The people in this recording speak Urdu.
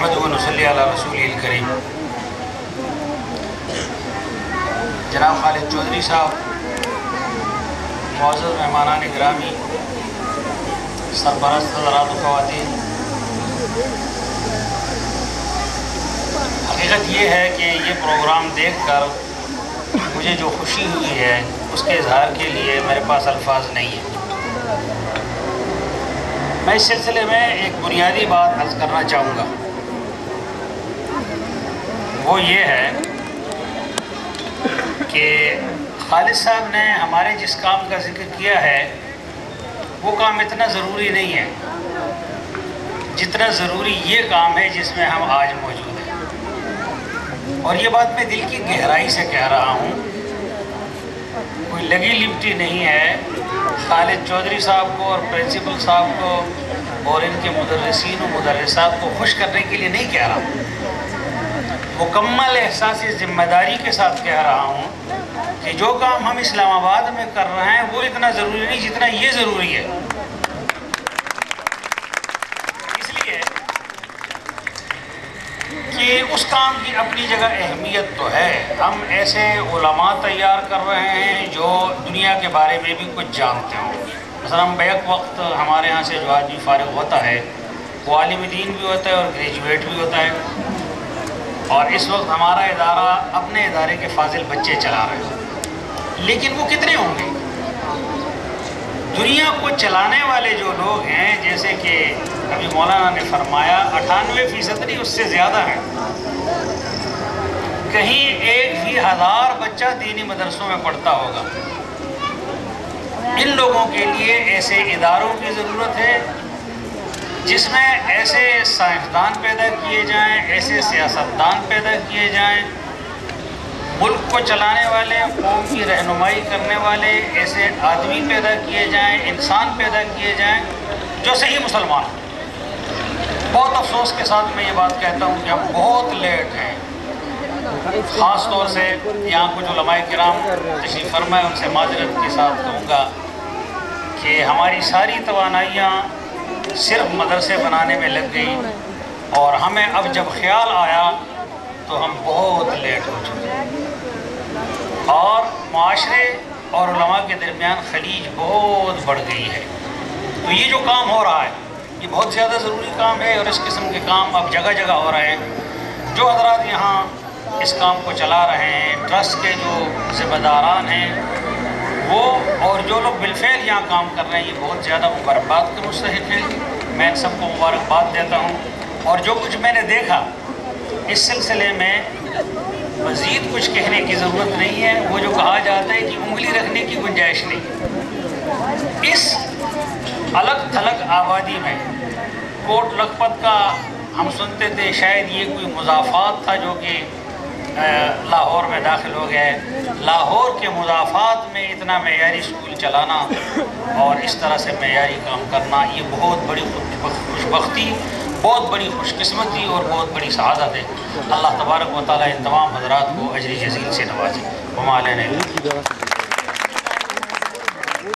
نحمدہ و نصلی علی رسولہ الکریم۔ جناب خالد چودھری صاحب، معزز مہمانان گرامی، سرپرست حضرات و خواتین، حقیقت یہ ہے کہ یہ پروگرام دیکھ کر مجھے جو خوشی ہوئی ہے اس کے اظہار کے لیے میرے پاس الفاظ نہیں ہیں۔ میں اس سلسلے میں ایک بنیادی بات عرض کرنا چاہوں گا، وہ یہ ہے کہ خالد صاحب نے ہمارے جس کام کا ذکر کیا ہے وہ کام اتنا ضروری نہیں ہے جتنا ضروری یہ کام ہے جس میں ہم آج موجود ہیں، اور یہ بات میں دل کی گہرائی سے کہہ رہا ہوں، کوئی لگی لپٹی نہیں ہے۔ خالد چودھری صاحب کو اور پرنسپل صاحب کو اور ان کے مدرسین و مدرسات کو خوش کرنے کے لیے نہیں کہہ رہا، مکمل احساس ذمہ داری کے ساتھ کہہ رہا ہوں کہ جو کام ہم اسلام آباد میں کر رہے ہیں وہ اتنا ضروری نہیں جتنا یہ ضروری ہے۔ اس لیے کہ اس کام کی اپنی جگہ اہمیت تو ہے، ہم ایسے علماء تیار کر رہے ہیں جو دنیا کے بارے میں بھی کچھ جانتے ہوں۔ مثلا بیک وقت ہمارے ہاں سے جو آدمی فارغ ہوتا ہے وہ عالم دین بھی ہوتا ہے اور گریجویٹ بھی ہوتا ہے، اور اس وقت ہمارا ادارہ اپنے ادارے کے فاضل بچے چلا رہے ہیں، لیکن وہ کتنے ہوں گے؟ دنیا کو چلانے والے جو لوگ ہیں، جیسے کہ ابھی مولانا نے فرمایا 98% نہیں، اس سے زیادہ ہیں، کہیں 1,000 بچہ دینی مدرسوں میں پڑھتا ہوگا۔ ان لوگوں کے لیے ایسے اداروں کی ضرورت ہے جس میں ایسے سائنسدان پیدا کیے جائیں، ایسے سیاستدان پیدا کیے جائیں، ملک کو چلانے والے، قوم کی رہنمائی کرنے والے ایسے آدمی پیدا کیے جائیں، انسان پیدا کیے جائیں جو صحیح مسلمان ہیں۔ بہت افسوس کے ساتھ میں یہ بات کہتا ہوں کہ ہم بہت لیٹ ہیں، خاص طور سے یہاں کچھ علماء کرام تشریف فرما ہے، ان سے معذرت کے ساتھ کہوں گا کہ ہماری ساری توانائیاں صرف مدرسے بنانے میں لگ گئی، اور ہمیں اب جب خیال آیا تو ہم بہت لیٹ ہو چکے ہیں، اور معاشرے اور علماء کے درمیان خلیج بہت بڑھ گئی ہے۔ تو یہ جو کام ہو رہا ہے یہ بہت زیادہ ضروری کام ہے، اور اس قسم کے کام اب جگہ جگہ ہو رہے ہیں۔ جو حضرات یہاں اس کام کو چلا رہے ہیں، ٹرسٹ کے جو ذمہ داران ہیں وہ، اور جو لوگ بالفعل یہاں کام کر رہے ہیں، یہ بہت زیادہ مبارکباد کے مستحق ہیں۔ میں ان سب کو مبارکباد دیتا ہوں، اور جو کچھ میں نے دیکھا اس سلسلے میں مزید کچھ کہنے کی ضرورت نہیں ہے۔ وہ جو کہا جاتا ہے کہ انگلی رکھنے کی گنجائش نہیں، اس الگ تھلگ آبادی میں کوٹ لکھپت کا ہم سنتے تھے شاید یہ کوئی مضافات تھا جو کہ لاہور میں داخل ہو گئے۔ لاہور کے مضافات میں اتنا معیاری اسکول چلانا اور اس طرح سے معیاری کام کرنا، یہ بہت بڑی خوش بختی، بہت بڑی خوش قسمتی اور بہت بڑی سعادت ہے۔ اللہ تبارک و تعالیٰ ان تمام حضرات کو اجر جزیل سے نوازے۔ وما علینا الا